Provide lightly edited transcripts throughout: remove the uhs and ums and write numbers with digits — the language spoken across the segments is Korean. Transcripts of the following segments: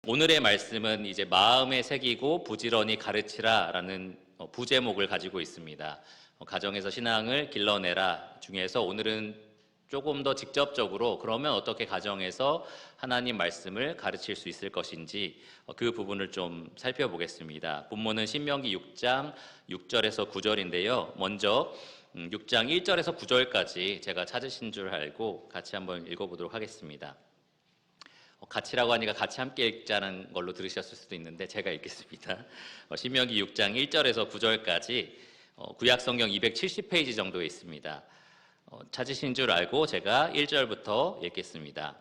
오늘의 말씀은 이제 마음에 새기고 부지런히 가르치라라는 부제목을 가지고 있습니다. 가정에서 신앙을 길러내라 중에서 오늘은 조금 더 직접적으로 그러면 어떻게 가정에서 하나님 말씀을 가르칠 수 있을 것인지 그 부분을 좀 살펴보겠습니다. 본문은 신명기 6장 6절에서 9절인데요. 먼저 6장 1절에서 9절까지 제가 찾으신 줄 알고 같이 한번 읽어보도록 하겠습니다. 같이라고 하니까 같이 함께 읽자는 걸로 들으셨을 수도 있는데 제가 읽겠습니다. 신명기 6장 1절에서 9절까지 구약성경 270페이지 정도에 있습니다. 찾으신 줄 알고 제가 1절부터 읽겠습니다.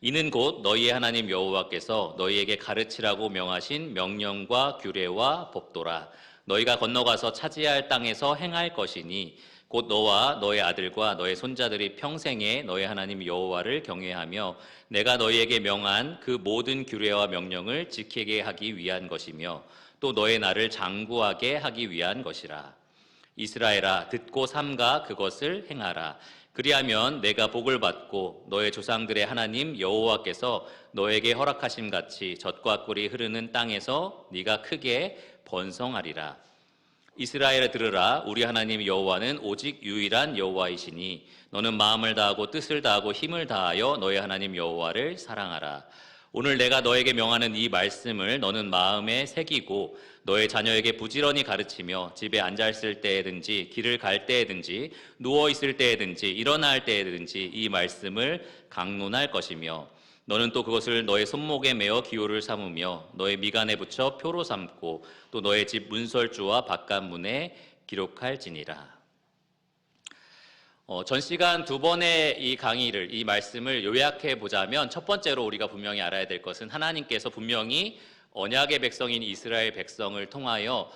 이는 곧 너희의 하나님 여호와께서 너희에게 가르치라고 명하신 명령과 규례와 법도라. 너희가 건너가서 차지해야 할 땅에서 행할 것이니 곧 너와 너의 아들과 너의 손자들이 평생에 너희 하나님 여호와를 경외하며 내가 너희에게 명한 그 모든 규례와 명령을 지키게 하기 위한 것이며 또 너의 나를 장구하게 하기 위한 것이라. 이스라엘아, 듣고 삼가 그것을 행하라. 그리하면 내가 복을 받고 너의 조상들의 하나님 여호와께서 너에게 허락하심 같이 젖과 꿀이 흐르는 땅에서 네가 크게 번성하리라. 이스라엘아, 들으라. 우리 하나님 여호와는 오직 유일한 여호와이시니 너는 마음을 다하고 뜻을 다하고 힘을 다하여 너의 하나님 여호와를 사랑하라. 오늘 내가 너에게 명하는 이 말씀을 너는 마음에 새기고 너의 자녀에게 부지런히 가르치며 집에 앉아있을 때에든지 길을 갈 때에든지 누워있을 때에든지 일어날 때에든지 이 말씀을 강론할 것이며 너는 또 그것을 너의 손목에 메어 기호를 삼으며 너의 미간에 붙여 표로 삼고 또 너의 집 문설주와 바깥문에 기록할지니라. 전 시간 두 번의 이 강의를, 이 말씀을 요약해 보자면 첫 번째로 우리가 분명히 알아야 될 것은 하나님께서 분명히 언약의 백성인 이스라엘 백성을 통하여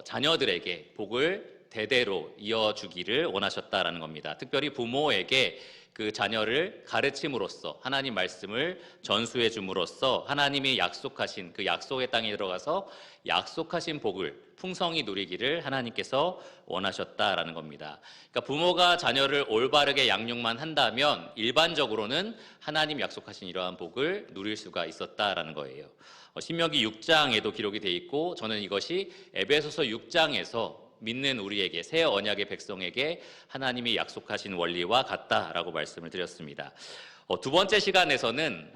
자녀들에게 복을 대대로 이어주기를 원하셨다라는 겁니다. 특별히 부모에게 그 자녀를 가르침으로써 하나님 말씀을 전수해 줌으로써 하나님이 약속하신 그 약속의 땅에 들어가서 약속하신 복을 풍성히 누리기를 하나님께서 원하셨다라는 겁니다. 그러니까 부모가 자녀를 올바르게 양육만 한다면 일반적으로는 하나님 약속하신 이러한 복을 누릴 수가 있었다라는 거예요. 신명기 6장에도 기록이 돼 있고 저는 이것이 에베소서 6장에서 믿는 우리에게 새 언약의 백성에게 하나님이 약속하신 원리와 같다라고 말씀을 드렸습니다. 두 번째 시간에서는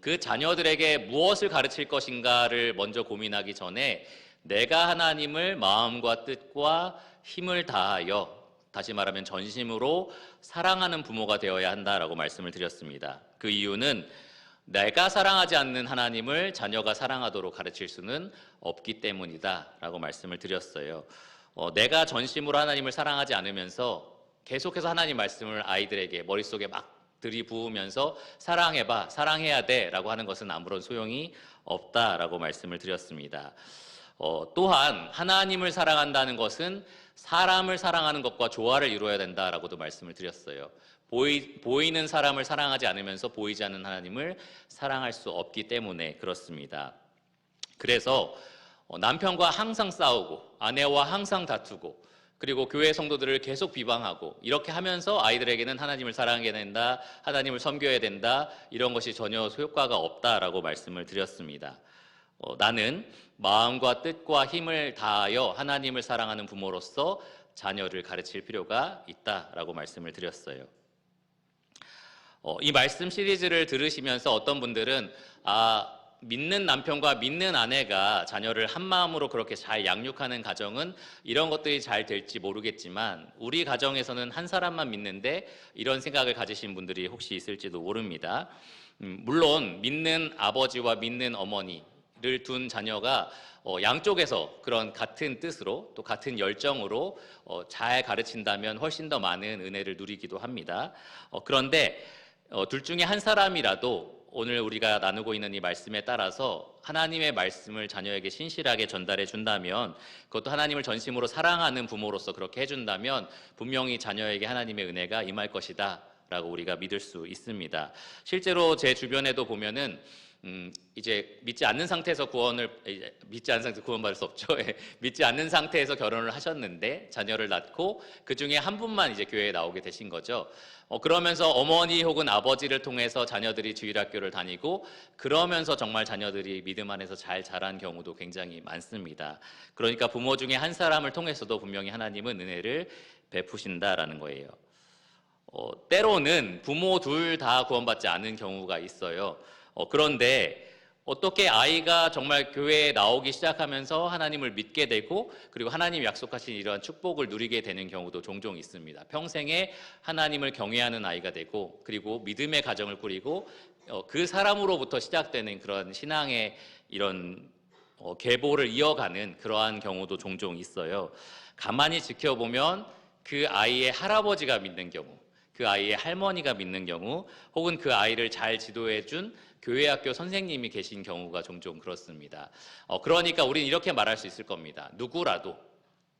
그 자녀들에게 무엇을 가르칠 것인가를 먼저 고민하기 전에 내가 하나님을 마음과 뜻과 힘을 다하여 다시 말하면 전심으로 사랑하는 부모가 되어야 한다라고 말씀을 드렸습니다. 그 이유는 내가 사랑하지 않는 하나님을 자녀가 사랑하도록 가르칠 수는 없기 때문이다 라고 말씀을 드렸어요. 내가 전심으로 하나님을 사랑하지 않으면서 계속해서 하나님 말씀을 아이들에게 머릿속에 막 들이부으면서 사랑해봐, 사랑해야 돼 라고 하는 것은 아무런 소용이 없다라고 말씀을 드렸습니다. 또한 하나님을 사랑한다는 것은 사람을 사랑하는 것과 조화를 이루어야 된다라고도 말씀을 드렸어요. 보이는 사람을 사랑하지 않으면서 보이지 않는 하나님을 사랑할 수 없기 때문에 그렇습니다. 그래서 남편과 항상 싸우고 아내와 항상 다투고 그리고 교회 성도들을 계속 비방하고 이렇게 하면서 아이들에게는 하나님을 사랑해야 된다, 하나님을 섬겨야 된다 이런 것이 전혀 효과가 없다라고 말씀을 드렸습니다. 나는 마음과 뜻과 힘을 다하여 하나님을 사랑하는 부모로서 자녀를 가르칠 필요가 있다라고 말씀을 드렸어요. 이 말씀 시리즈를 들으시면서 어떤 분들은 믿는 남편과 믿는 아내가 자녀를 한 마음으로 그렇게 잘 양육하는 가정은 이런 것들이 잘 될지 모르겠지만 우리 가정에서는 한 사람만 믿는데 이런 생각을 가지신 분들이 혹시 있을지도 모릅니다. 물론 믿는 아버지와 믿는 어머니를 둔 자녀가 양쪽에서 그런 같은 뜻으로 또 같은 열정으로 잘 가르친다면 훨씬 더 많은 은혜를 누리기도 합니다. 그런데 둘 중에 한 사람이라도 오늘 우리가 나누고 있는 이 말씀에 따라서 하나님의 말씀을 자녀에게 신실하게 전달해 준다면 그것도 하나님을 전심으로 사랑하는 부모로서 그렇게 해준다면 분명히 자녀에게 하나님의 은혜가 임할 것이다 라고 우리가 믿을 수 있습니다. 실제로 제 주변에도 보면은 이제 믿지 않는 상태에서 믿지 않는 상태에서 구원받을 수 없죠. 예, 믿지 않는 상태에서 결혼을 하셨는데 자녀를 낳고 그 중에 한 분만 이제 교회에 나오게 되신 거죠. 그러면서 어머니 혹은 아버지를 통해서 자녀들이 주일학교를 다니고 그러면서 정말 자녀들이 믿음 안에서 잘 자란 경우도 굉장히 많습니다. 그러니까 부모 중에 한 사람을 통해서도 분명히 하나님은 은혜를 베푸신다라는 거예요. 때로는 부모 둘 다 구원받지 않은 경우가 있어요. 그런데 어떻게 아이가 정말 교회에 나오기 시작하면서 하나님을 믿게 되고 그리고 하나님이 약속하신 이러한 축복을 누리게 되는 경우도 종종 있습니다. 평생에 하나님을 경외하는 아이가 되고 그리고 믿음의 가정을 꾸리고 그 사람으로부터 시작되는 그런 신앙의 이런 계보를 이어가는 그러한 경우도 종종 있어요. 가만히 지켜보면 그 아이의 할아버지가 믿는 경우, 그 아이의 할머니가 믿는 경우, 혹은 그 아이를 잘 지도해준 교회 학교 선생님이 계신 경우가 종종 그렇습니다. 그러니까 우리는 이렇게 말할 수 있을 겁니다. 누구라도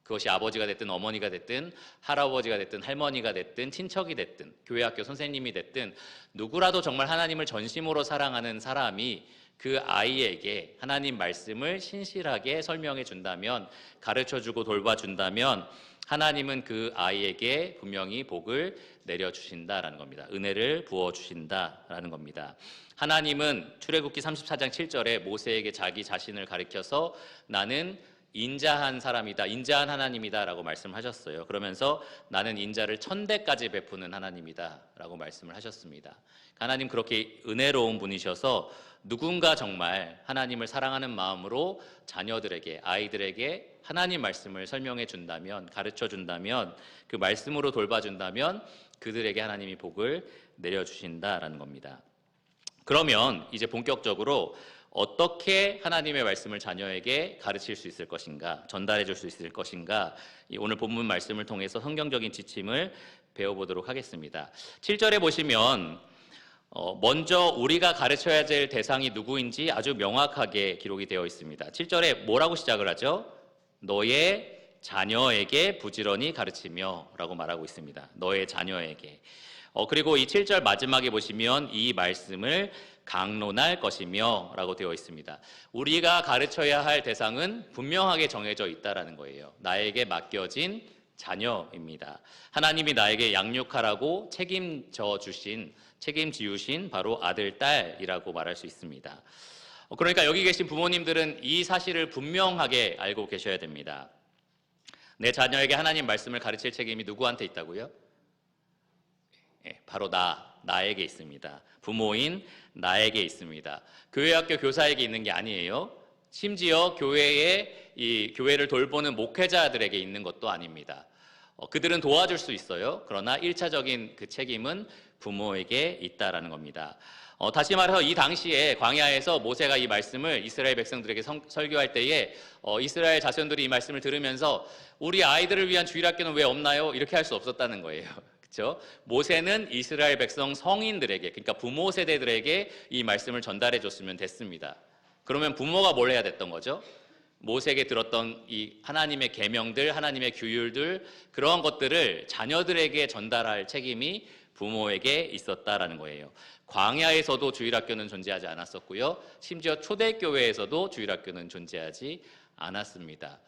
그것이 아버지가 됐든 어머니가 됐든 할아버지가 됐든 할머니가 됐든 친척이 됐든 교회 학교 선생님이 됐든 누구라도 정말 하나님을 전심으로 사랑하는 사람이 그 아이에게 하나님 말씀을 신실하게 설명해 준다면, 가르쳐주고 돌봐준다면 하나님은 그 아이에게 분명히 복을 내려주신다라는 겁니다. 은혜를 부어주신다라는 겁니다. 하나님은 출애굽기 34장 7절에 모세에게 자기 자신을 가리켜서 나는 인자한 사람이다, 인자한 하나님이다 라고 말씀하셨어요. 그러면서 나는 인자를 1000대까지 베푸는 하나님이다 라고 말씀을 하셨습니다. 하나님 그렇게 은혜로운 분이셔서 누군가 정말 하나님을 사랑하는 마음으로 자녀들에게, 아이들에게 하나님 말씀을 설명해 준다면, 가르쳐 준다면, 그 말씀으로 돌봐준다면 그들에게 하나님이 복을 내려주신다라는 겁니다. 그러면 이제 본격적으로 어떻게 하나님의 말씀을 자녀에게 가르칠 수 있을 것인가, 전달해 줄 수 있을 것인가, 오늘 본문 말씀을 통해서 성경적인 지침을 배워보도록 하겠습니다. 7절에 보시면 먼저 우리가 가르쳐야 될 대상이 누구인지 아주 명확하게 기록이 되어 있습니다. 7절에 뭐라고 시작을 하죠? 너의 자녀에게 부지런히 가르치며 라고 말하고 있습니다. 너의 자녀에게. 그리고 이 7절 마지막에 보시면 이 말씀을 강론할 것이며 라고 되어 있습니다. 우리가 가르쳐야 할 대상은 분명하게 정해져 있다는 거예요. 나에게 맡겨진 자녀입니다. 하나님이 나에게 양육하라고 책임지우신 바로 아들, 딸이라고 말할 수 있습니다. 그러니까 여기 계신 부모님들은 이 사실을 분명하게 알고 계셔야 됩니다. 내 자녀에게 하나님 말씀을 가르칠 책임이 누구한테 있다고요? 바로 나에게 있습니다. 부모인 나에게 있습니다. 교회 학교 교사에게 있는 게 아니에요. 심지어 교회를 돌보는 목회자들에게 있는 것도 아닙니다. 그들은 도와줄 수 있어요. 그러나 1차적인 그 책임은 부모에게 있다라는 겁니다. 다시 말해서 이 당시에 광야에서 모세가 이 말씀을 이스라엘 백성들에게 설교할 때에 이스라엘 자손들이 이 말씀을 들으면서 우리 아이들을 위한 주일학교는 왜 없나요? 이렇게 할 수 없었다는 거예요. 그렇죠? 모세는 이스라엘 백성 성인들에게, 그러니까 부모 세대들에게 이 말씀을 전달해 줬으면 됐습니다. 그러면 부모가 뭘 해야 됐던 거죠? 모세에게 들었던 이 하나님의 계명들, 하나님의 규율들, 그런 것들을 자녀들에게 전달할 책임이 부모에게 있었다라는 거예요. 광야에서도 주일학교는 존재하지 않았었고요. 심지어 초대교회에서도 주일학교는 존재하지 않았습니다.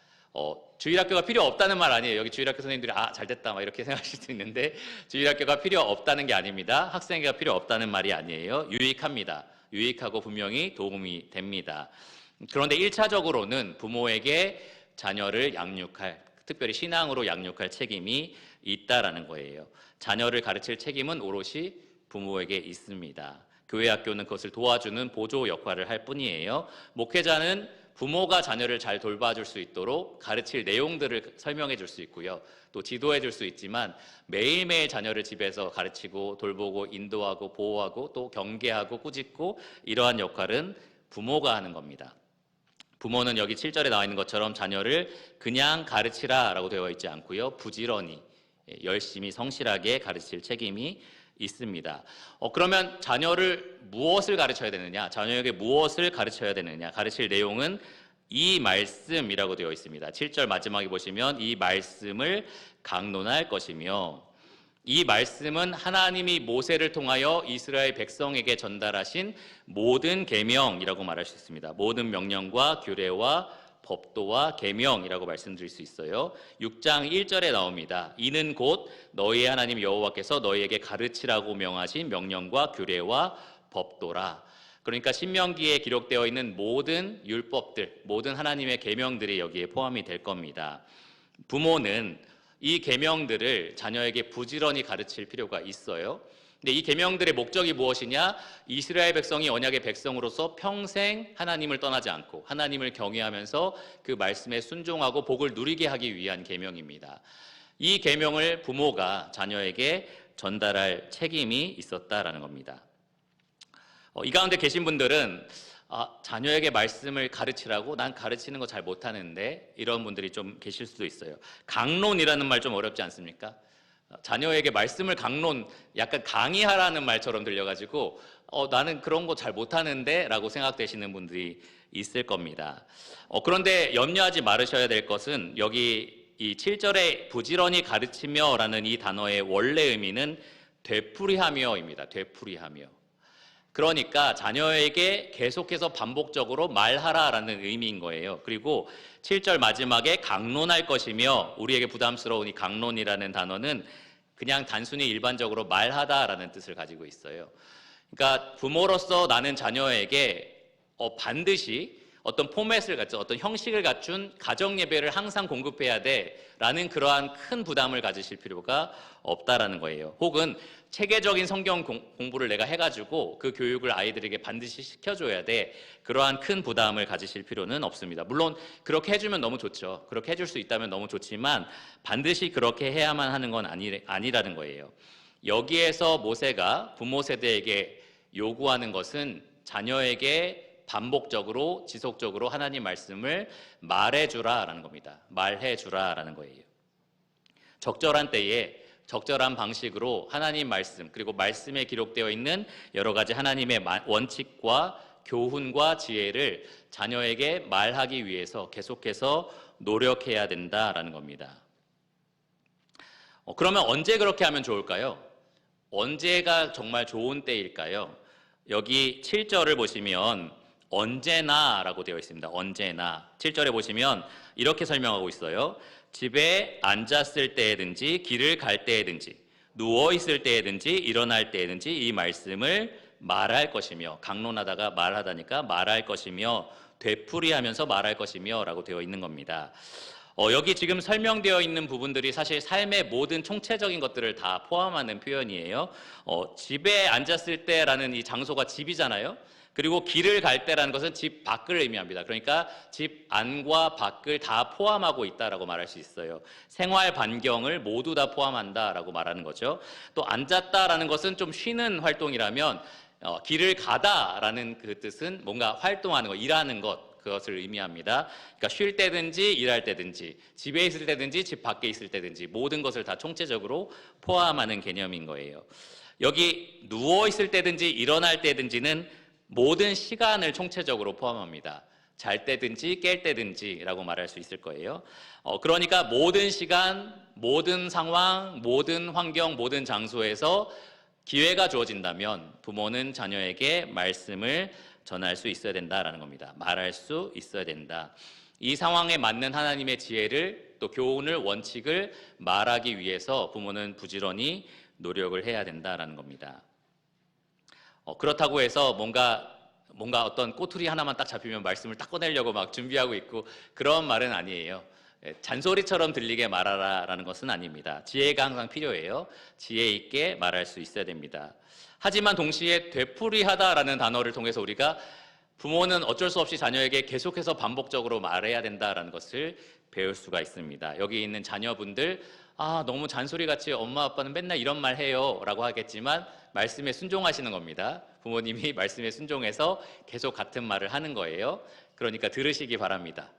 주일학교가 필요 없다는 말 아니에요. 여기 주일학교 선생님들이 잘됐다 막 이렇게 생각하실 수 있는데 주일학교가 필요 없다는 게 아닙니다. 학생회가 필요 없다는 말이 아니에요. 유익합니다. 유익하고 분명히 도움이 됩니다. 그런데 1차적으로는 부모에게 자녀를 양육할, 특별히 신앙으로 양육할 책임이 있다라는 거예요. 자녀를 가르칠 책임은 오롯이 부모에게 있습니다. 교회 학교는 그것을 도와주는 보조 역할을 할 뿐이에요. 목회자는 부모가 자녀를 잘 돌봐줄 수 있도록 가르칠 내용들을 설명해 줄 수 있고요. 또 지도해 줄 수 있지만 매일매일 자녀를 집에서 가르치고 돌보고 인도하고 보호하고 또 경계하고 꾸짖고 이러한 역할은 부모가 하는 겁니다. 부모는 여기 7절에 나와 있는 것처럼 자녀를 그냥 가르치라 라고 되어 있지 않고요. 부지런히 열심히 성실하게 가르칠 책임이 있습니다. 그러면 자녀를 무엇을 가르쳐야 되느냐? 자녀에게 무엇을 가르쳐야 되느냐? 가르칠 내용은 이 말씀이라고 되어 있습니다. 7절 마지막에 보시면 이 말씀을 강론할 것이며, 이 말씀은 하나님이 모세를 통하여 이스라엘 백성에게 전달하신 모든 계명이라고 말할 수 있습니다. 모든 명령과 규례와 법도와 계명이라고 말씀드릴 수 있어요. 6장 1절에 나옵니다. 이는 곧 너희의 하나님 여호와께서 너희에게 가르치라고 명하신 명령과 규례와 법도라. 그러니까 신명기에 기록되어 있는 모든 율법들, 모든 하나님의 계명들이 여기에 포함이 될 겁니다. 부모는 이 계명들을 자녀에게 부지런히 가르칠 필요가 있어요. 근데 이 계명들의 목적이 무엇이냐? 이스라엘 백성이 언약의 백성으로서 평생 하나님을 떠나지 않고 하나님을 경외하면서 그 말씀에 순종하고 복을 누리게 하기 위한 계명입니다. 이 계명을 부모가 자녀에게 전달할 책임이 있었다라는 겁니다. 이 가운데 계신 분들은 자녀에게 말씀을 가르치라고? 난 가르치는 거 잘 못하는데, 이런 분들이 좀 계실 수도 있어요. 강론이라는 말 좀 어렵지 않습니까? 자녀에게 말씀을 약간 강의하라는 말처럼 들려가지고 나는 그런 거 잘 못하는데 라고 생각되시는 분들이 있을 겁니다. 그런데 염려하지 말으셔야 될 것은 여기 이 7절에 부지런히 가르치며 라는 이 단어의 원래 의미는 되풀이하며입니다. 되풀이하며. 그러니까 자녀에게 계속해서 반복적으로 말하라라는 의미인 거예요. 그리고 7절 마지막에 강론할 것이며, 우리에게 부담스러운 이 강론이라는 단어는 그냥 단순히 일반적으로 말하다라는 뜻을 가지고 있어요. 그러니까 부모로서 나는 자녀에게 반드시 어떤 포맷을 갖춘, 어떤 형식을 갖춘 가정 예배를 항상 공급해야 돼라는 그러한 큰 부담을 가지실 필요가 없다라는 거예요. 혹은 체계적인 성경 공부를 내가 해가지고 그 교육을 아이들에게 반드시 시켜줘야 돼, 그러한 큰 부담을 가지실 필요는 없습니다. 물론 그렇게 해주면 너무 좋죠. 그렇게 해줄 수 있다면 너무 좋지만 반드시 그렇게 해야만 하는 건 아니라는 거예요. 여기에서 모세가 부모 세대에게 요구하는 것은 자녀에게 반복적으로 지속적으로 하나님 말씀을 말해주라라는 겁니다. 말해주라라는 거예요. 적절한 때에 적절한 방식으로 하나님 말씀, 그리고 말씀에 기록되어 있는 여러 가지 하나님의 원칙과 교훈과 지혜를 자녀에게 말하기 위해서 계속해서 노력해야 된다라는 겁니다. 그러면 언제 그렇게 하면 좋을까요? 언제가 정말 좋은 때일까요? 여기 7절을 보시면 언제나라고 되어 있습니다. 언제나. 7절에 보시면 이렇게 설명하고 있어요. 집에 앉았을 때든지 길을 갈 때든지 누워 있을 때든지 일어날 때든지 이 말씀을 말할 것이며, 강론하다가 말하다니까 말할 것이며, 되풀이하면서 말할 것이며 라고 되어 있는 겁니다. 여기 지금 설명되어 있는 부분들이 사실 삶의 모든 총체적인 것들을 다 포함하는 표현이에요. 집에 앉았을 때라는 이 장소가 집이잖아요. 그리고 길을 갈 때라는 것은 집 밖을 의미합니다. 그러니까 집 안과 밖을 다 포함하고 있다라고 말할 수 있어요. 생활 반경을 모두 다 포함한다라고 말하는 거죠. 또 앉았다라는 것은 좀 쉬는 활동이라면 길을 가다라는 그 뜻은 뭔가 활동하는 것, 일하는 것, 그것을 의미합니다. 그러니까 쉴 때든지 일할 때든지 집에 있을 때든지 집 밖에 있을 때든지 모든 것을 다 총체적으로 포함하는 개념인 거예요. 여기 누워 있을 때든지 일어날 때든지는 모든 시간을 총체적으로 포함합니다. 잘 때든지 깰 때든지라고 말할 수 있을 거예요. 그러니까 모든 시간, 모든 상황, 모든 환경, 모든 장소에서 기회가 주어진다면 부모는 자녀에게 말씀을 전할 수 있어야 된다라는 겁니다. 말할 수 있어야 된다. 이 상황에 맞는 하나님의 지혜를, 또 교훈을, 원칙을 말하기 위해서 부모는 부지런히 노력을 해야 된다라는 겁니다. 그렇다고 해서 뭔가 어떤 꼬투리 하나만 딱 잡히면 말씀을 딱 꺼내려고 막 준비하고 있고 그런 말은 아니에요. 잔소리처럼 들리게 말하라라는 것은 아닙니다. 지혜가 항상 필요해요. 지혜 있게 말할 수 있어야 됩니다. 하지만 동시에 되풀이하다라는 단어를 통해서 우리가 부모는 어쩔 수 없이 자녀에게 계속해서 반복적으로 말해야 된다라는 것을 배울 수가 있습니다. 여기 있는 자녀분들, 너무 잔소리같이 엄마 아빠는 맨날 이런 말 해요 라고 하겠지만 말씀에 순종하시는 겁니다. 부모님이 말씀에 순종해서 계속 같은 말을 하는 거예요. 그러니까 들으시기 바랍니다.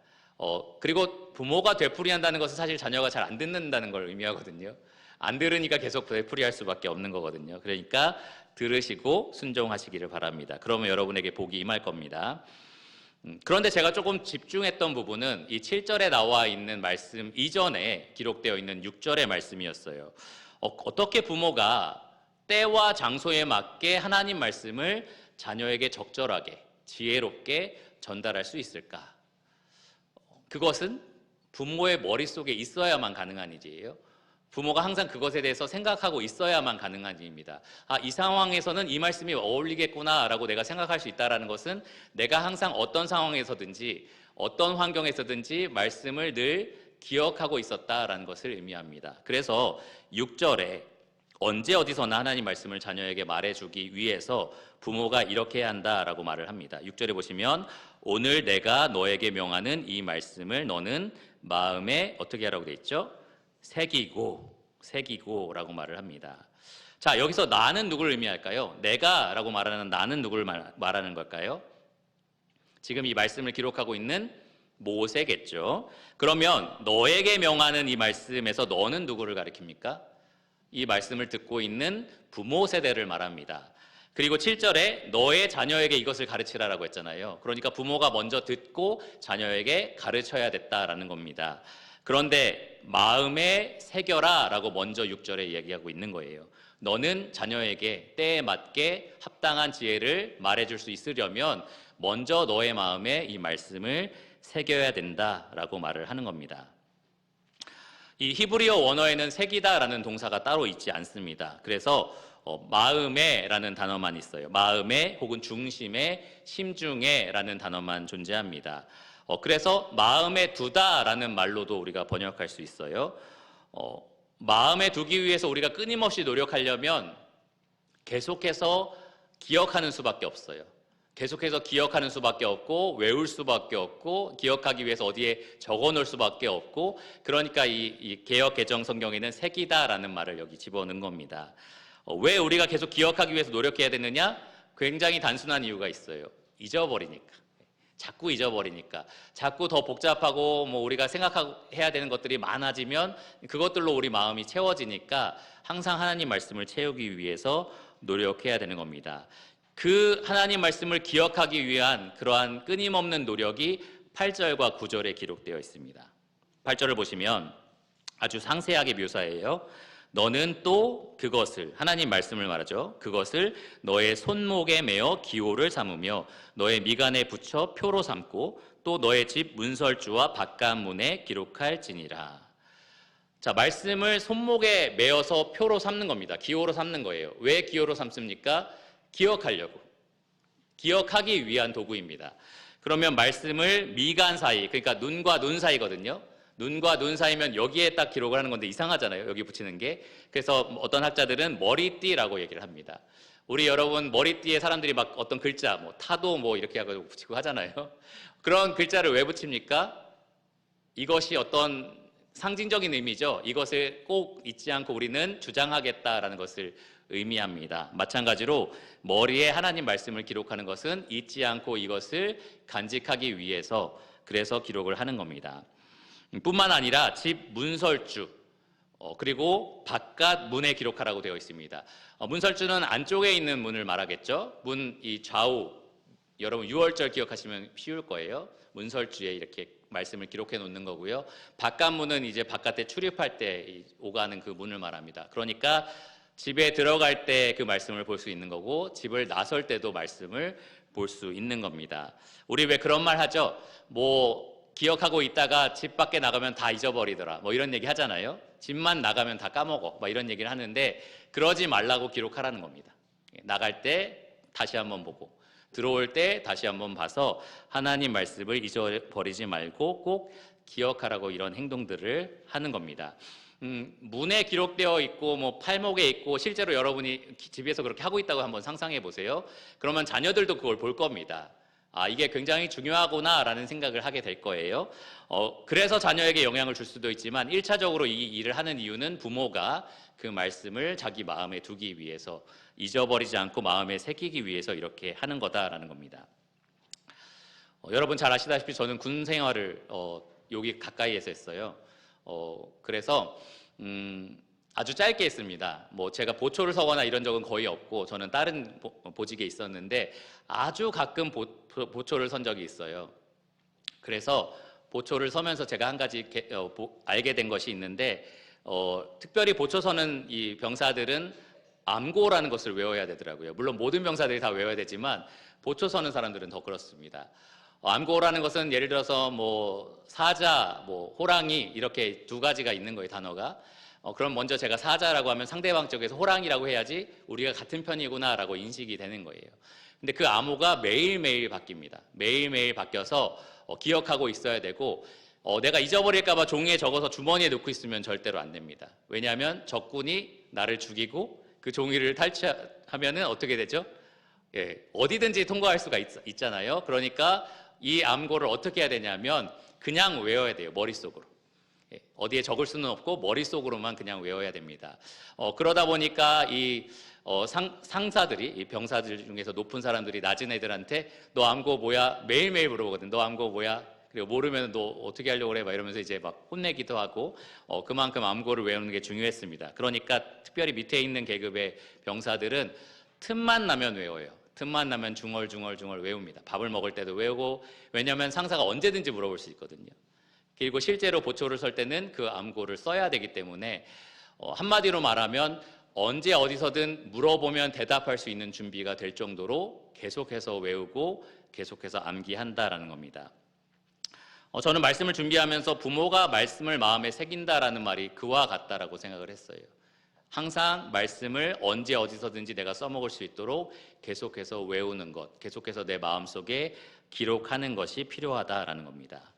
그리고 부모가 되풀이한다는 것은 사실 자녀가 잘 안 듣는다는 걸 의미하거든요. 안 들으니까 계속 되풀이할 수밖에 없는 거거든요. 그러니까 들으시고 순종하시기를 바랍니다. 그러면 여러분에게 복이 임할 겁니다. 그런데 제가 조금 집중했던 부분은 이 7절에 나와 있는 말씀 이전에 기록되어 있는 6절의 말씀이었어요. 어떻게 부모가 때와 장소에 맞게 하나님 말씀을 자녀에게 적절하게, 지혜롭게 전달할 수 있을까? 그것은 부모의 머릿속에 있어야만 가능한 일이에요. 부모가 항상 그것에 대해서 생각하고 있어야만 가능한 일입니다. 이 상황에서는 이 말씀이 어울리겠구나라고 내가 생각할 수 있다는 것은 내가 항상 어떤 상황에서든지 어떤 환경에서든지 말씀을 늘 기억하고 있었다라는 것을 의미합니다. 그래서 6절에 언제 어디서나 하나님 말씀을 자녀에게 말해주기 위해서 부모가 이렇게 해야 한다라고 말을 합니다. 6절에 보시면 오늘 내가 너에게 명하는 이 말씀을 너는 마음에 어떻게 하라고 되어 있죠? 새기고라고 말을 합니다. 자, 여기서 나는 누구를 의미할까요? 내가라고 말하는 나는 누구를 말하는 걸까요? 지금 이 말씀을 기록하고 있는 모세겠죠. 그러면 너에게 명하는 이 말씀에서 너는 누구를 가리킵니까? 이 말씀을 듣고 있는 부모 세대를 말합니다. 그리고 7절에 너의 자녀에게 이것을 가르치라라고 했잖아요. 그러니까 부모가 먼저 듣고 자녀에게 가르쳐야 됐다라는 겁니다. 그런데 마음에 새겨라 라고 먼저 6절에 이야기하고 있는 거예요. 너는 자녀에게 때에 맞게 합당한 지혜를 말해줄 수 있으려면 먼저 너의 마음에 이 말씀을 새겨야 된다라고 말을 하는 겁니다. 이 히브리어 원어에는 새기다라는 동사가 따로 있지 않습니다. 그래서 마음에라는 단어만 있어요. 마음에 혹은 중심에, 심중에라는 단어만 존재합니다. 그래서 마음에 두다라는 말로도 우리가 번역할 수 있어요. 마음에 두기 위해서 우리가 끊임없이 노력하려면 계속해서 기억하는 수밖에 없어요. 계속해서 기억하는 수밖에 없고 외울 수밖에 없고 기억하기 위해서 어디에 적어놓을 수밖에 없고 그러니까 이 개역 개정 성경에는 새기다라는 말을 여기 집어넣은 겁니다. 왜 우리가 계속 기억하기 위해서 노력해야 되느냐? 굉장히 단순한 이유가 있어요. 잊어버리니까. 자꾸 잊어버리니까. 자꾸 더 복잡하고 우리가 생각해야 되는 것들이 많아지면 그것들로 우리 마음이 채워지니까 항상 하나님 말씀을 채우기 위해서 노력해야 되는 겁니다. 그 하나님 말씀을 기억하기 위한 그러한 끊임없는 노력이 8절과 9절에 기록되어 있습니다. 8절을 보시면 아주 상세하게 묘사해요. 너는 또 그것을, 하나님 말씀을 말하죠. 그것을 너의 손목에 매어 기호를 삼으며 너의 미간에 붙여 표로 삼고 또 너의 집 문설주와 바깥문에 기록할지니라. 자, 말씀을 손목에 매어서 표로 삼는 겁니다. 기호로 삼는 거예요. 왜 기호로 삼습니까? 기억하려고. 기억하기 위한 도구입니다. 그러면 말씀을 미간 사이, 그러니까 눈과 눈 사이거든요. 눈과 눈 사이면 여기에 딱 기록을 하는 건데 이상하잖아요. 여기 붙이는 게. 그래서 어떤 학자들은 머리띠라고 얘기를 합니다. 우리 여러분 머리띠에 사람들이 막 어떤 글자, 타도 이렇게 하고 붙이고 하잖아요. 그런 글자를 왜 붙입니까? 이것이 어떤 상징적인 의미죠. 이것을 꼭 잊지 않고 우리는 주장하겠다라는 것을 의미합니다. 마찬가지로 머리에 하나님 말씀을 기록하는 것은 잊지 않고 이것을 간직하기 위해서 그래서 기록을 하는 겁니다. 뿐만 아니라 집 문설주 그리고 바깥 문에 기록하라고 되어 있습니다. 문설주는 안쪽에 있는 문을 말하겠죠. 문 이 좌우 여러분 6월절 기억하시면 쉬울 거예요. 문설주에 이렇게 말씀을 기록해 놓는 거고요. 바깥 문은 이제 바깥에 출입할 때 오가는 그 문을 말합니다. 그러니까 집에 들어갈 때 그 말씀을 볼 수 있는 거고 집을 나설 때도 말씀을 볼 수 있는 겁니다. 우리 왜 그런 말 하죠? 기억하고 있다가 집 밖에 나가면 다 잊어버리더라. 이런 얘기 하잖아요. 집만 나가면 다 까먹어. 이런 얘기를 하는데 그러지 말라고 기록하라는 겁니다. 나갈 때 다시 한번 보고 들어올 때 다시 한번 봐서 하나님 말씀을 잊어버리지 말고 꼭 기억하라고 이런 행동들을 하는 겁니다. 문에 기록되어 있고 팔목에 있고 실제로 여러분이 집에서 그렇게 하고 있다고 한번 상상해 보세요. 그러면 자녀들도 그걸 볼 겁니다. 이게 굉장히 중요하구나라는 생각을 하게 될 거예요. 그래서 자녀에게 영향을 줄 수도 있지만 1차적으로 이 일을 하는 이유는 부모가 그 말씀을 자기 마음에 두기 위해서 잊어버리지 않고 마음에 새기기 위해서 이렇게 하는 거다라는 겁니다. 여러분 잘 아시다시피 저는 군 생활을 여기 가까이에서 했어요. 그래서 아주 짧게 했습니다. 제가 보초를 서거나 이런 적은 거의 없고 저는 다른 보직에 있었는데 아주 가끔 보초를 선 적이 있어요. 그래서 보초를 서면서 제가 한 가지 알게 된 것이 있는데 특별히 보초서는 이 병사들은 암고라는 것을 외워야 되더라고요. 물론 모든 병사들이 다 외워야 되지만 보초 서는 사람들은 더 그렇습니다. 암고라는 것은 예를 들어서 뭐 사자, 뭐 호랑이 이렇게 두 가지가 있는 거예요, 단어가. 그럼 먼저 제가 사자라고 하면 상대방 쪽에서 호랑이라고 해야지 우리가 같은 편이구나라고 인식이 되는 거예요. 근데 그 암호가 매일매일 바뀝니다. 매일매일 바뀌어서 기억하고 있어야 되고, 내가 잊어버릴까 봐 종이에 적어서 주머니에 넣고 있으면 절대로 안 됩니다. 왜냐하면 적군이 나를 죽이고 그 종이를 탈취하면은 어떻게 되죠? 예, 어디든지 통과할 수가 있잖아요. 그러니까 이 암고를 어떻게 해야 되냐면 그냥 외워야 돼요, 머릿속으로. 예, 어디에 적을 수는 없고 머릿속으로만 그냥 외워야 됩니다. 그러다 보니까 이 상사들이, 이 병사들 중에서 높은 사람들이 낮은 애들한테 너 암고 뭐야? 매일매일 물어보거든. 너 암고 뭐야? 그리고 모르면 너 어떻게 하려고 그래? 막 이러면서 이제 막 혼내기도 하고, 그만큼 암고를 외우는 게 중요했습니다. 그러니까 특별히 밑에 있는 계급의 병사들은 틈만 나면 외워요. 틈만 나면 중얼중얼 외웁니다. 밥을 먹을 때도 외우고, 왜냐하면 상사가 언제든지 물어볼 수 있거든요. 그리고 실제로 보초를 설 때는 그 암고를 써야 되기 때문에 한마디로 말하면 언제 어디서든 물어보면 대답할 수 있는 준비가 될 정도로 계속해서 외우고 계속해서 암기한다라는 겁니다. 저는 말씀을 준비하면서 부모가 말씀을 마음에 새긴다라는 말이 그와 같다라고 생각을 했어요. 항상 말씀을 언제 어디서든지 내가 써먹을 수 있도록 계속해서 외우는 것, 계속해서 내 마음속에 기록하는 것이 필요하다라는 겁니다.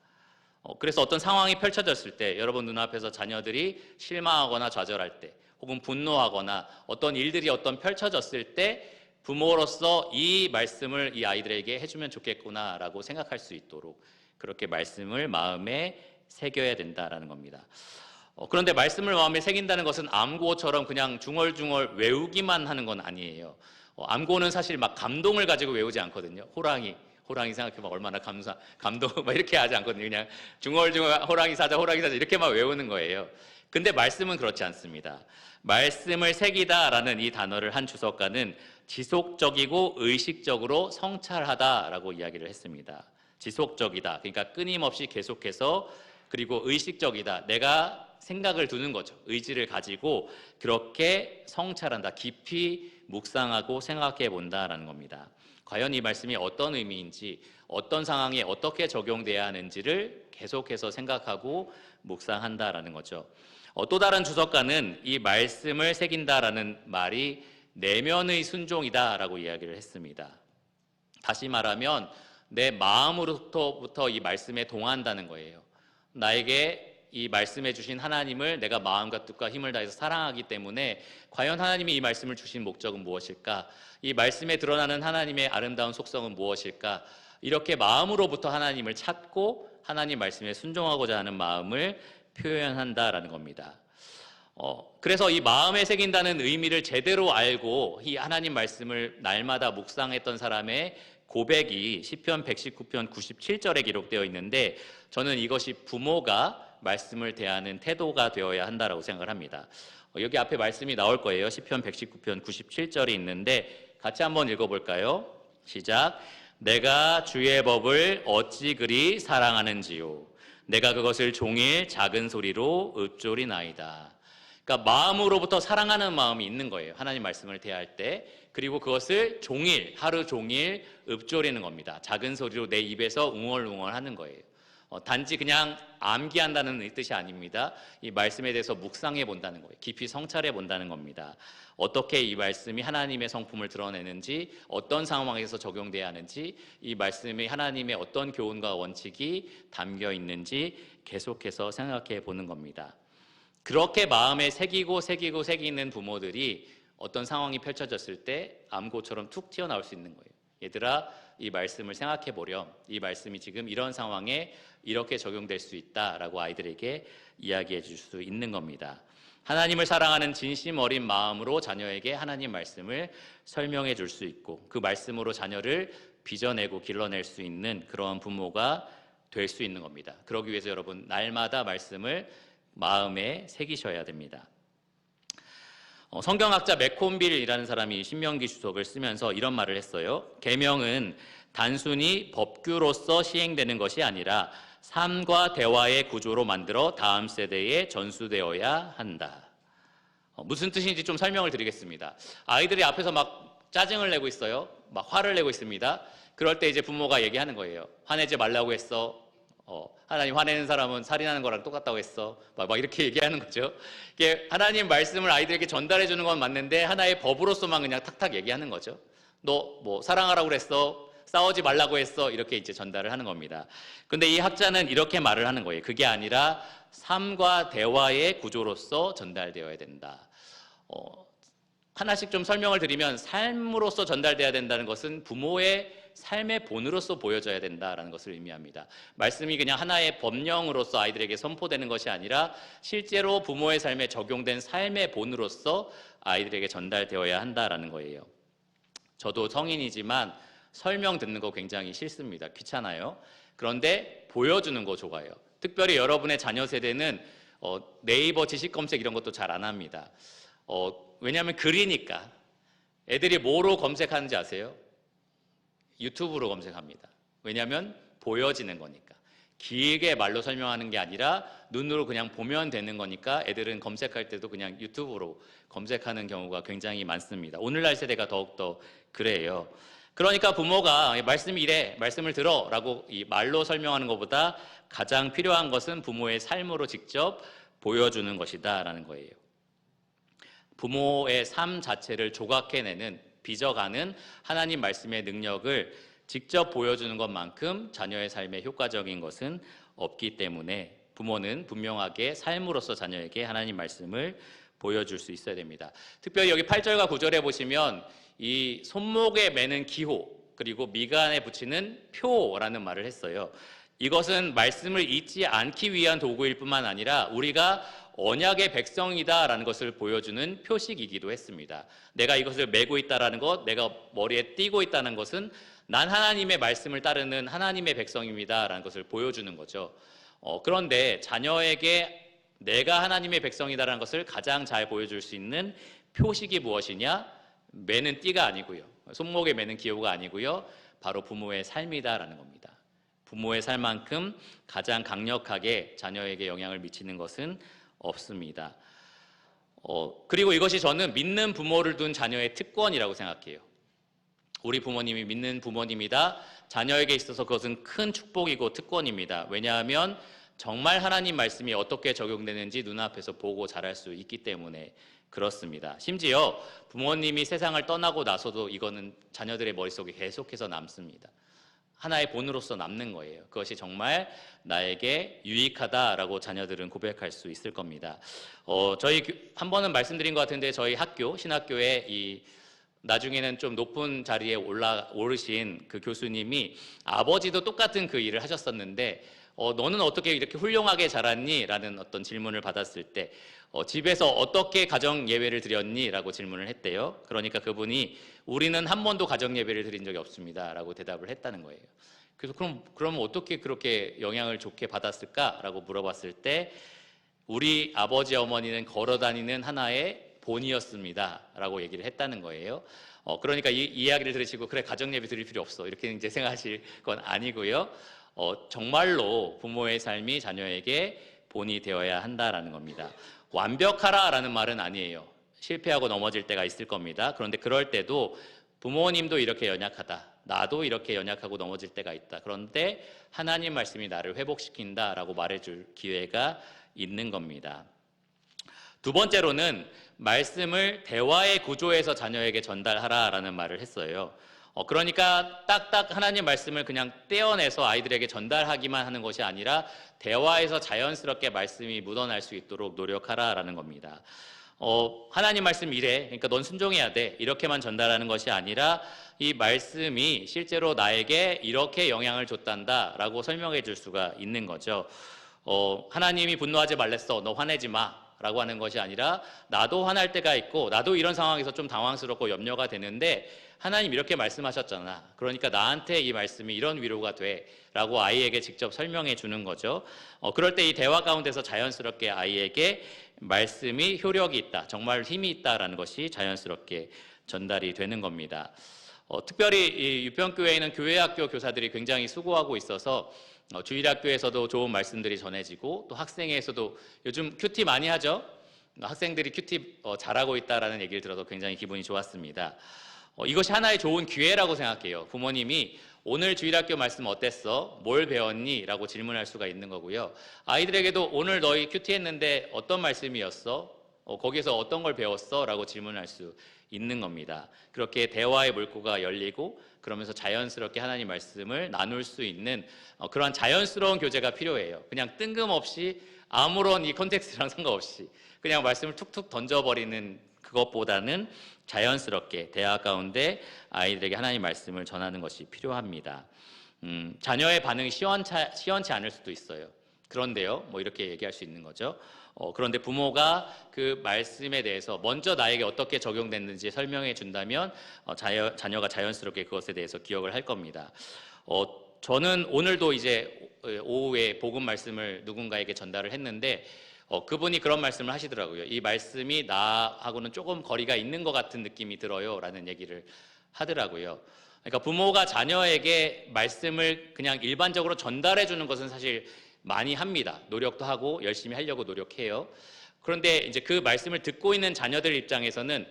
그래서 어떤 상황이 펼쳐졌을 때, 여러분 눈앞에서 자녀들이 실망하거나 좌절할 때, 혹은 분노하거나 어떤 일들이 펼쳐졌을 때 부모로서 이 말씀을 이 아이들에게 해주면 좋겠구나라고 생각할 수 있도록 그렇게 말씀을 마음에 새겨야 된다라는 겁니다. 그런데 말씀을 마음에 새긴다는 것은 암고처럼 그냥 중얼중얼 외우기만 하는 건 아니에요. 암고는 사실 막 감동을 가지고 외우지 않거든요. 호랑이 생각해봐, 얼마나 감동 막 이렇게 하지 않거든요. 그냥 중얼중얼 호랑이 사자 이렇게만 외우는 거예요. 근데 말씀은 그렇지 않습니다. 말씀을 새기다라는 이 단어를 한 주석가는 지속적이고 의식적으로 성찰하다라고 이야기를 했습니다. 지속적이다, 그러니까 끊임없이 계속해서, 그리고 의식적이다, 내가 생각을 두는 거죠. 의지를 가지고 그렇게 성찰한다, 깊이 묵상하고 생각해 본다라는 겁니다. 과연 이 말씀이 어떤 의미인지, 어떤 상황에 어떻게 적용돼야 하는지를 계속해서 생각하고 묵상한다라는 거죠. 또 다른 주석가는 이 말씀을 새긴다라는 말이 내면의 순종이다라고 이야기를 했습니다. 다시 말하면 내 마음으로부터 이 말씀에 동한다는 거예요. 나에게 이 말씀해 주신 하나님을 내가 마음과 뜻과 힘을 다해서 사랑하기 때문에 과연 하나님이 이 말씀을 주신 목적은 무엇일까? 이 말씀에 드러나는 하나님의 아름다운 속성은 무엇일까? 이렇게 마음으로부터 하나님을 찾고 하나님 말씀에 순종하고자 하는 마음을 표현한다라는 겁니다. 그래서 이 마음에 새긴다는 의미를 제대로 알고 이 하나님 말씀을 날마다 묵상했던 사람의 고백이 시편 119편 97절에 기록되어 있는데, 저는 이것이 부모가 말씀을 대하는 태도가 되어야 한다라고 생각을 합니다. 여기 앞에 말씀이 나올 거예요. 시편 119편 97절이 있는데 같이 한번 읽어볼까요? 시작. 내가 주의 법을 어찌 그리 사랑하는지요. 내가 그것을 종일 작은 소리로 읊조리나이다. 그러니까 마음으로부터 사랑하는 마음이 있는 거예요. 하나님 말씀을 대할 때. 그리고 그것을 종일, 하루 종일 읊조리는 겁니다. 작은 소리로 내 입에서 웅얼웅얼 하는 거예요. 단지 그냥 암기한다는 뜻이 아닙니다. 이 말씀에 대해서 묵상해 본다는 거예요. 깊이 성찰해 본다는 겁니다. 어떻게 이 말씀이 하나님의 성품을 드러내는지, 어떤 상황에서 적용돼야 하는지, 이 말씀이 하나님의 어떤 교훈과 원칙이 담겨 있는지 계속해서 생각해 보는 겁니다. 그렇게 마음에 새기는 부모들이 어떤 상황이 펼쳐졌을 때 암고처럼 툭 튀어나올 수 있는 거예요. 얘들아, 이 말씀을 생각해 보렴. 이 말씀이 지금 이런 상황에 이렇게 적용될 수 있다라고 아이들에게 이야기해 줄 수 있는 겁니다. 하나님을 사랑하는 진심 어린 마음으로 자녀에게 하나님 말씀을 설명해 줄 수 있고, 그 말씀으로 자녀를 빚어내고 길러낼 수 있는 그런 부모가 될 수 있는 겁니다. 그러기 위해서 여러분 날마다 말씀을 마음에 새기셔야 됩니다. 성경학자 맥콘빌이라는 사람이 신명기 주석을 쓰면서 이런 말을 했어요. 계명은 단순히 법규로서 시행되는 것이 아니라 삶과 대화의 구조로 만들어 다음 세대에 전수되어야 한다. 무슨 뜻인지 좀 설명을 드리겠습니다. 아이들이 앞에서 막 짜증을 내고 있어요. 막 화를 내고 있습니다. 그럴 때 이제 부모가 얘기하는 거예요. 화내지 말라고 했어. 하나님 화내는 사람은 살인하는 거랑 똑같다고 했어. 막 이렇게 얘기하는 거죠. 이게 하나님 말씀을 아이들에게 전달해 주는 건 맞는데 하나의 법으로서만 그냥 탁탁 얘기하는 거죠. 너 뭐 사랑하라고 그랬어. 싸우지 말라고 했어. 이렇게 이제 전달을 하는 겁니다. 근데 이 학자는 이렇게 말을 하는 거예요. 그게 아니라 삶과 대화의 구조로서 전달되어야 된다. 하나씩 좀 설명을 드리면 삶으로서 전달돼야 된다는 것은 부모의 삶의 본으로서 보여져야 된다는 것을 의미합니다. 말씀이 그냥 하나의 법령으로서 아이들에게 선포되는 것이 아니라 실제로 부모의 삶에 적용된 삶의 본으로서 아이들에게 전달되어야 한다는 거예요. 저도 성인이지만 설명 듣는 거 굉장히 싫습니다. 귀찮아요. 그런데 보여주는 거 좋아해요. 특별히 여러분의 자녀 세대는 네이버 지식 검색 이런 것도 잘 안 합니다. 왜냐하면 글이니까. 애들이 뭐로 검색하는지 아세요? 유튜브로 검색합니다. 왜냐하면 보여지는 거니까. 길게 말로 설명하는 게 아니라 눈으로 그냥 보면 되는 거니까 애들은 검색할 때도 그냥 유튜브로 검색하는 경우가 굉장히 많습니다. 오늘날 세대가 더욱더 그래요. 그러니까 부모가 말씀이 이래, 말씀을 들어 라고 이 말로 설명하는 것보다 가장 필요한 것은 부모의 삶으로 직접 보여주는 것이다 라는 거예요. 부모의 삶 자체를 조각해내는, 빚어가는 하나님 말씀의 능력을 직접 보여주는 것만큼 자녀의 삶에 효과적인 것은 없기 때문에 부모는 분명하게 삶으로서 자녀에게 하나님 말씀을 보여줄 수 있어야 됩니다. 특별히 여기 8절과 9절에 보시면 이 손목에 매는 기호 그리고 미간에 붙이는 표라는 말을 했어요. 이것은 말씀을 잊지 않기 위한 도구일 뿐만 아니라 우리가 언약의 백성이다라는 것을 보여주는 표식이기도 했습니다. 내가 이것을 메고 있다라는 것, 내가 머리에 띠고 있다는 것은 난 하나님의 말씀을 따르는 하나님의 백성입니다라는 것을 보여주는 거죠. 그런데 자녀에게 내가 하나님의 백성이다라는 것을 가장 잘 보여줄 수 있는 표식이 무엇이냐? 매는 띠가 아니고요. 손목에 매는 기호가 아니고요. 바로 부모의 삶이다라는 겁니다. 부모의 삶만큼 가장 강력하게 자녀에게 영향을 미치는 것은 없습니다. 그리고 이것이 저는 믿는 부모를 둔 자녀의 특권이라고 생각해요. 우리 부모님이 믿는 부모님이다. 자녀에게 있어서 그것은 큰 축복이고 특권입니다. 왜냐하면 정말 하나님 말씀이 어떻게 적용되는지 눈앞에서 보고 자랄 수 있기 때문에 그렇습니다. 심지어 부모님이 세상을 떠나고 나서도 이거는 자녀들의 머릿속에 계속해서 남습니다. 하나의 본으로서 남는 거예요. 그것이 정말 나에게 유익하다라고 자녀들은 고백할 수 있을 겁니다. 저희 한 번은 말씀드린 것 같은데 저희 학교, 신학교에 나중에는 좀 높은 자리에 오르신 그 교수님이 아버지도 똑같은 그 일을 하셨었는데 너는 어떻게 이렇게 훌륭하게 자랐니? 라는 어떤 질문을 받았을 때 집에서 어떻게 가정 예배를 드렸니? 라고 질문을 했대요. 그러니까 그분이 우리는 한 번도 가정 예배를 드린 적이 없습니다. 라고 대답을 했다는 거예요. 그래서 그럼 어떻게 그렇게 영향을 좋게 받았을까? 라고 물어봤을 때 우리 아버지 어머니는 걸어다니는 하나의 본이었습니다. 라고 얘기를 했다는 거예요. 그러니까 이 이야기를 들으시고 그래 가정 예배 드릴 필요 없어 이렇게 이제 생각하실 건 아니고요. 정말로 부모의 삶이 자녀에게 본이 되어야 한다라는 겁니다. 완벽하라라는 말은 아니에요. 실패하고 넘어질 때가 있을 겁니다. 그런데 그럴 때도 부모님도 이렇게 연약하다. 나도 이렇게 연약하고 넘어질 때가 있다. 그런데 하나님 말씀이 나를 회복시킨다라고 말해줄 기회가 있는 겁니다. 두 번째로는 말씀을 대화의 구조에서 자녀에게 전달하라라는 말을 했어요. 그러니까 딱딱 하나님 말씀을 그냥 떼어내서 아이들에게 전달하기만 하는 것이 아니라 대화에서 자연스럽게 말씀이 묻어날 수 있도록 노력하라라는 겁니다. 하나님 말씀 이래, 그러니까 넌 순종해야 돼 이렇게만 전달하는 것이 아니라 이 말씀이 실제로 나에게 이렇게 영향을 줬단다라고 설명해 줄 수가 있는 거죠. 하나님이 분노하지 말랬어, 너 화내지 마 라고 하는 것이 아니라 나도 화날 때가 있고 나도 이런 상황에서 좀 당황스럽고 염려가 되는데 하나님 이렇게 말씀하셨잖아. 그러니까 나한테 이 말씀이 이런 위로가 돼 라고 아이에게 직접 설명해 주는 거죠. 그럴 때 이 대화 가운데서 자연스럽게 아이에게 말씀이 효력이 있다, 정말 힘이 있다라는 것이 자연스럽게 전달이 되는 겁니다. 특별히 이 유평교회에는 교회학교 교사들이 굉장히 수고하고 있어서 주일학교에서도 좋은 말씀들이 전해지고 또 학생회에서도 요즘 큐티 많이 하죠. 학생들이 큐티 잘하고 있다라는 얘기를 들어서 굉장히 기분이 좋았습니다. 이것이 하나의 좋은 기회라고 생각해요. 부모님이 오늘 주일학교 말씀 어땠어? 뭘 배웠니? 라고 질문할 수가 있는 거고요. 아이들에게도 오늘 너희 큐티 했는데 어떤 말씀이었어? 거기서 어떤 걸 배웠어? 라고 질문할 수 있는 겁니다. 그렇게 대화의 물꼬가 열리고 그러면서 자연스럽게 하나님 말씀을 나눌 수 있는 그러한 자연스러운 교제가 필요해요. 그냥 뜬금없이 아무런 이 컨텍스트랑 상관없이 그냥 말씀을 툭툭 던져버리는 그것보다는 자연스럽게 대화 가운데 아이들에게 하나님 말씀을 전하는 것이 필요합니다. 자녀의 반응이 시원치 않을 수도 있어요. 그런데요, 뭐 이렇게 얘기할 수 있는 거죠. 그런데 부모가 그 말씀에 대해서 먼저 나에게 어떻게 적용됐는지 설명해 준다면 자녀가 자연스럽게 그것에 대해서 기억을 할 겁니다. 저는 오늘도 이제 오후에 복음 말씀을 누군가에게 전달을 했는데 그분이 그런 말씀을 하시더라고요. 이 말씀이 나하고는 조금 거리가 있는 것 같은 느낌이 들어요 라는 얘기를 하더라고요. 그러니까 부모가 자녀에게 말씀을 그냥 일반적으로 전달해 주는 것은 사실 많이 합니다. 노력도 하고 열심히 하려고 노력해요. 그런데 이제 그 말씀을 듣고 있는 자녀들 입장에서는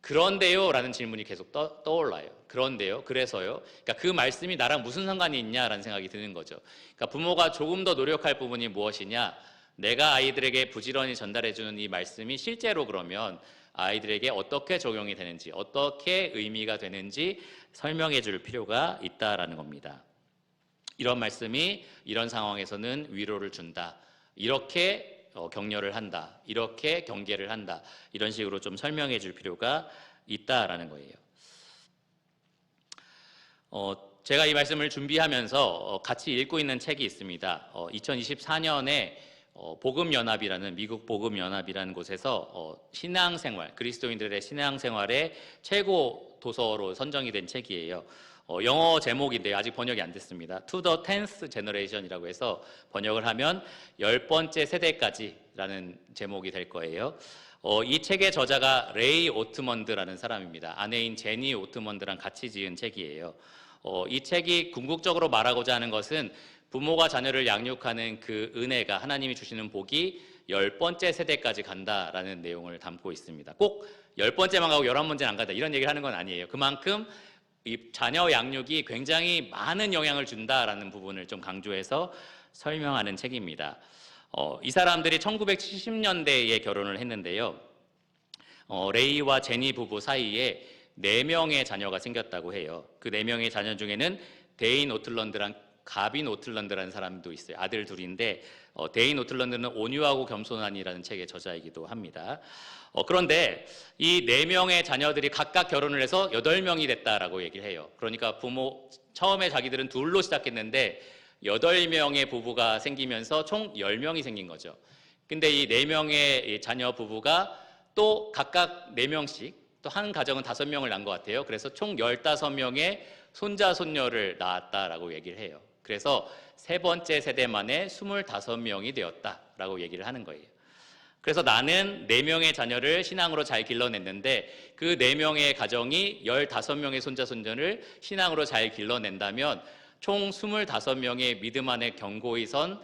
그런데요 라는 질문이 계속 떠올라요. 그런데요? 그래서요? 그러니까 그 말씀이 나랑 무슨 상관이 있냐라는 생각이 드는 거죠. 그러니까 부모가 조금 더 노력할 부분이 무엇이냐? 내가 아이들에게 부지런히 전달해주는 이 말씀이 실제로 그러면 아이들에게 어떻게 적용이 되는지, 어떻게 의미가 되는지 설명해 줄 필요가 있다라는 겁니다. 이런 말씀이 이런 상황에서는 위로를 준다. 이렇게 격려를 한다. 이렇게 경계를 한다. 이런 식으로 좀 설명해 줄 필요가 있다라는 거예요. 제가 이 말씀을 준비하면서 같이 읽고 있는 책이 있습니다. 2024년에 복음연합이라는 미국 복음연합이라는 곳에서 신앙생활, 그리스도인들의 신앙생활의 최고 도서로 선정이 된 책이에요. 영어 제목인데 아직 번역이 안 됐습니다. To the 10th generation이라고 해서 번역을 하면 10번째 세대까지라는 제목이 될 거예요. 이 책의 저자가 레이 오트먼드라는 사람입니다. 아내인 제니 오트먼드랑 같이 지은 책이에요. 이 책이 궁극적으로 말하고자 하는 것은 부모가 자녀를 양육하는 그 은혜가 하나님이 주시는 복이 10번째 세대까지 간다라는 내용을 담고 있습니다. 꼭 10번째만 가고 11번째는 안 간다 이런 얘기를 하는 건 아니에요. 그만큼 이 자녀 양육이 굉장히 많은 영향을 준다라는 부분을 좀 강조해서 설명하는 책입니다. 이 사람들이 1970년대에 결혼을 했는데요. 레이와 제니 부부 사이에 4명의 자녀가 생겼다고 해요. 그 4명의 자녀 중에는 데인 오틀런드랑 가빈 오틀런드라는 사람도 있어요. 아들 둘인데 데인 오틀런드는 온유하고 겸손한이라는 책의 저자이기도 합니다. 그런데 이 4명의 자녀들이 각각 결혼을 해서 8명이 됐다라고 얘기를 해요. 그러니까 부모 처음에 자기들은 둘로 시작했는데 8명의 부부가 생기면서 총 10명이 생긴 거죠. 근데 이 4명의 자녀 부부가 또 각각 4명씩 또 한 가정은 5명을 낳은 것 같아요. 그래서 총 15명의 손자 손녀를 낳았다라고 얘기를 해요. 그래서 3번째 세대 만에 25명이 되었다라고 얘기를 하는 거예요. 그래서 나는 4명의 자녀를 신앙으로 잘 길러냈는데 그 4명의 가정이 15명의 손자 손녀를 신앙으로 잘 길러낸다면 총 25명의 믿음 안에 견고히 선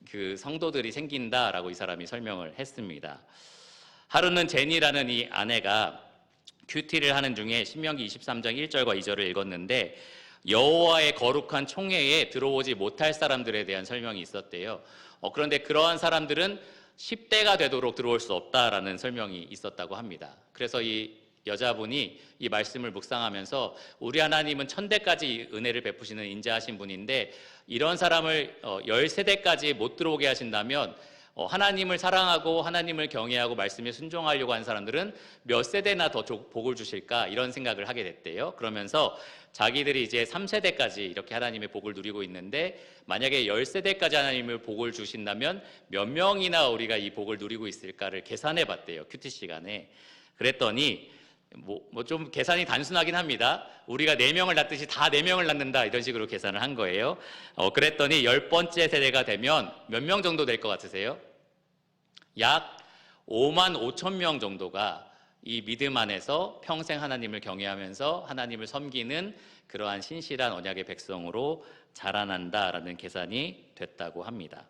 그 성도들이 생긴다라고 이 사람이 설명을 했습니다. 하루는 제니라는 이 아내가 큐티를 하는 중에 신명기 23장 1절과 2절을 읽었는데 여호와의 거룩한 총회에 들어오지 못할 사람들에 대한 설명이 있었대요. 그런데 그러한 사람들은 10대가 되도록 들어올 수 없다라는 설명이 있었다고 합니다. 그래서 이 여자분이 이 말씀을 묵상하면서 우리 하나님은 1000대까지 은혜를 베푸시는 인자하신 분인데 이런 사람을 10세대까지 못 들어오게 하신다면 하나님을 사랑하고 하나님을 경외하고 말씀에 순종하려고 하는 사람들은 몇 세대나 더 복을 주실까 이런 생각을 하게 됐대요. 그러면서 자기들이 이제 3세대까지 이렇게 하나님의 복을 누리고 있는데 만약에 10세대까지 하나님을 복을 주신다면 몇 명이나 우리가 이 복을 누리고 있을까를 계산해 봤대요. 큐티 시간에. 그랬더니 뭐 좀 계산이 단순하긴 합니다. 우리가 4명을 낳듯이 다 4명을 낳는다 이런 식으로 계산을 한 거예요. 그랬더니 10번째 세대가 되면 몇 명 정도 될 것 같으세요? 약 5만 5천 명 정도가 이 믿음 안에서 평생 하나님을 경외하면서 하나님을 섬기는 그러한 신실한 언약의 백성으로 자라난다라는 계산이 됐다고 합니다.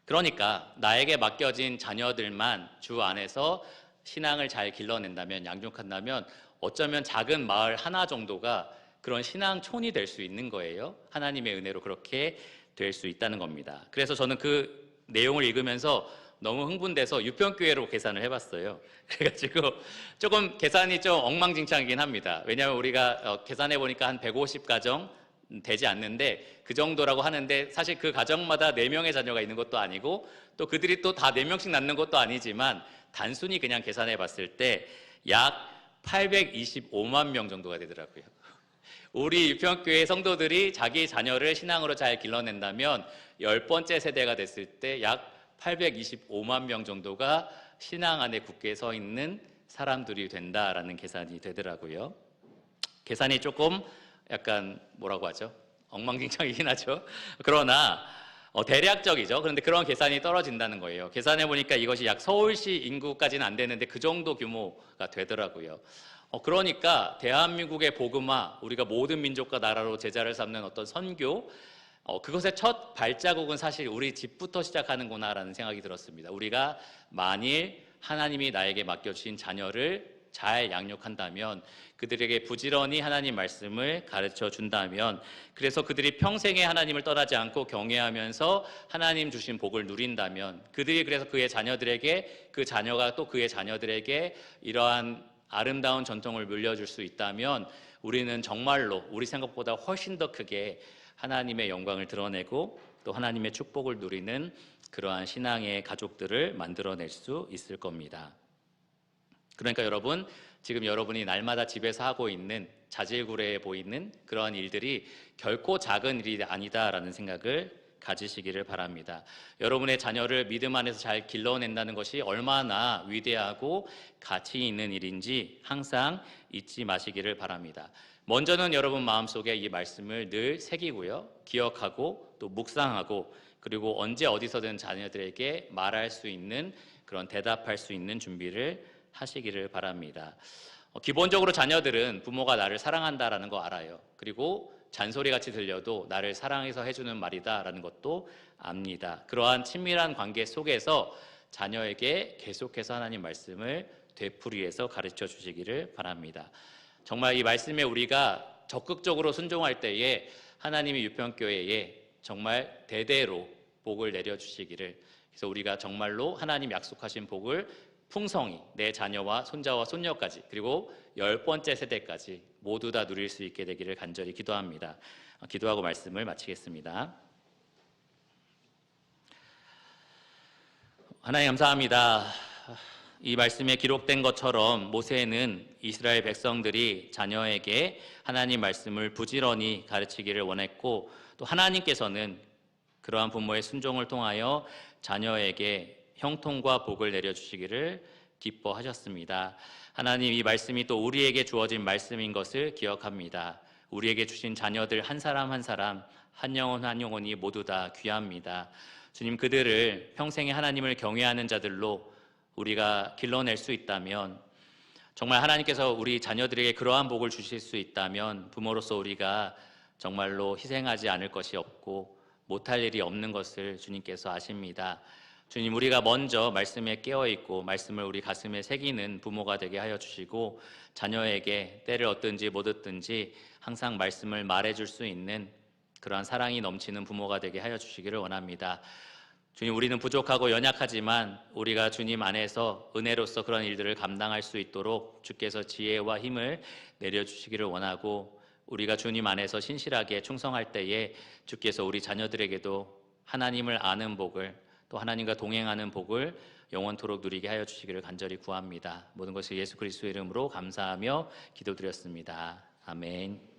그러니까 나에게 맡겨진 자녀들만 주 안에서 신앙을 잘 길러낸다면, 양육한다면 어쩌면 작은 마을 하나 정도가 그런 신앙촌이 될 수 있는 거예요. 하나님의 은혜로 그렇게 될 수 있다는 겁니다. 그래서 저는 그 내용을 읽으면서 너무 흥분돼서 유평교회로 계산을 해봤어요. 그래가지고 조금 계산이 좀 엉망진창이긴 합니다. 왜냐하면 우리가 계산해 보니까 한 150가정 되지 않는데 그 정도라고 하는데, 사실 그 가정마다 4명의 자녀가 있는 것도 아니고 또 그들이 또 다 4명씩 낳는 것도 아니지만 단순히 그냥 계산해 봤을 때 약 825만 명 정도가 되더라고요. 우리 유평교회 성도들이 자기 자녀를 신앙으로 잘 길러낸다면 10번째 세대가 됐을 때 약 825만 명 정도가 신앙 안에 굳게 서 있는 사람들이 된다라는 계산이 되더라고요. 계산이 조금 약간 뭐라고 하죠? 엉망진창이긴 하죠. 그러나 대략적이죠. 그런데 그런 계산이 떨어진다는 거예요. 계산해 보니까 이것이 약 서울시 인구까지는 안 되는데 그 정도 규모가 되더라고요. 그러니까 대한민국의 복음화, 우리가 모든 민족과 나라로 제자를 삼는 어떤 선교, 그것의 첫 발자국은 사실 우리 집부터 시작하는구나라는 생각이 들었습니다. 우리가 만일 하나님이 나에게 맡겨주신 자녀를 잘 양육한다면, 그들에게 부지런히 하나님 말씀을 가르쳐 준다면, 그래서 그들이 평생에 하나님을 떠나지 않고 경외하면서 하나님 주신 복을 누린다면, 그들이 그래서 그의 자녀들에게, 그 자녀가 또 그의 자녀들에게 이러한 아름다운 전통을 물려줄 수 있다면, 우리는 정말로 우리 생각보다 훨씬 더 크게 하나님의 영광을 드러내고 또 하나님의 축복을 누리는 그러한 신앙의 가족들을 만들어낼 수 있을 겁니다. 그러니까 여러분, 지금 여러분이 날마다 집에서 하고 있는 자질구레해 보이는 그러한 일들이 결코 작은 일이 아니다라는 생각을 가지시기를 바랍니다. 여러분의 자녀를 믿음 안에서 잘 길러낸다는 것이 얼마나 위대하고 가치 있는 일인지 항상 잊지 마시기를 바랍니다. 먼저는 여러분 마음속에 이 말씀을 늘 새기고요, 기억하고 또 묵상하고, 그리고 언제 어디서든 자녀들에게 말할 수 있는, 그런 대답할 수 있는 준비를 하시기를 바랍니다. 기본적으로 자녀들은 부모가 나를 사랑한다라는 거 알아요. 그리고 잔소리같이 들려도 나를 사랑해서 해주는 말이다라는 것도 압니다. 그러한 친밀한 관계 속에서 자녀에게 계속해서 하나님 말씀을 되풀이해서 가르쳐 주시기를 바랍니다. 정말 이 말씀에 우리가 적극적으로 순종할 때에 하나님이 유평교회에 정말 대대로 복을 내려주시기를, 그래서 우리가 정말로 하나님 약속하신 복을 풍성히 내 자녀와 손자와 손녀까지, 그리고 10번째 세대까지 모두 다 누릴 수 있게 되기를 간절히 기도합니다. 기도하고 말씀을 마치겠습니다. 하나님 감사합니다. 이 말씀에 기록된 것처럼 모세는 이스라엘 백성들이 자녀에게 하나님 말씀을 부지런히 가르치기를 원했고, 또 하나님께서는 그러한 부모의 순종을 통하여 자녀에게 형통과 복을 내려주시기를 기뻐하셨습니다. 하나님, 이 말씀이 또 우리에게 주어진 말씀인 것을 기억합니다. 우리에게 주신 자녀들 한 사람 한 사람, 한 영혼 한 영혼이 모두 다 귀합니다. 주님, 그들을 평생에 하나님을 경외하는 자들로 우리가 길러낼 수 있다면, 정말 하나님께서 우리 자녀들에게 그러한 복을 주실 수 있다면, 부모로서 우리가 정말로 희생하지 않을 것이 없고 못할 일이 없는 것을 주님께서 아십니다. 주님, 우리가 먼저 말씀에 깨어있고 말씀을 우리 가슴에 새기는 부모가 되게 하여 주시고, 자녀에게 때를 얻든지 못 얻든지 항상 말씀을 말해줄 수 있는 그러한 사랑이 넘치는 부모가 되게 하여 주시기를 원합니다. 주님, 우리는 부족하고 연약하지만 우리가 주님 안에서 은혜로서 그런 일들을 감당할 수 있도록 주께서 지혜와 힘을 내려주시기를 원하고, 우리가 주님 안에서 신실하게 충성할 때에 주께서 우리 자녀들에게도 하나님을 아는 복을, 또 하나님과 동행하는 복을 영원토록 누리게 하여 주시기를 간절히 구합니다. 모든 것을 예수 그리스도의 이름으로 감사하며 기도드렸습니다. 아멘.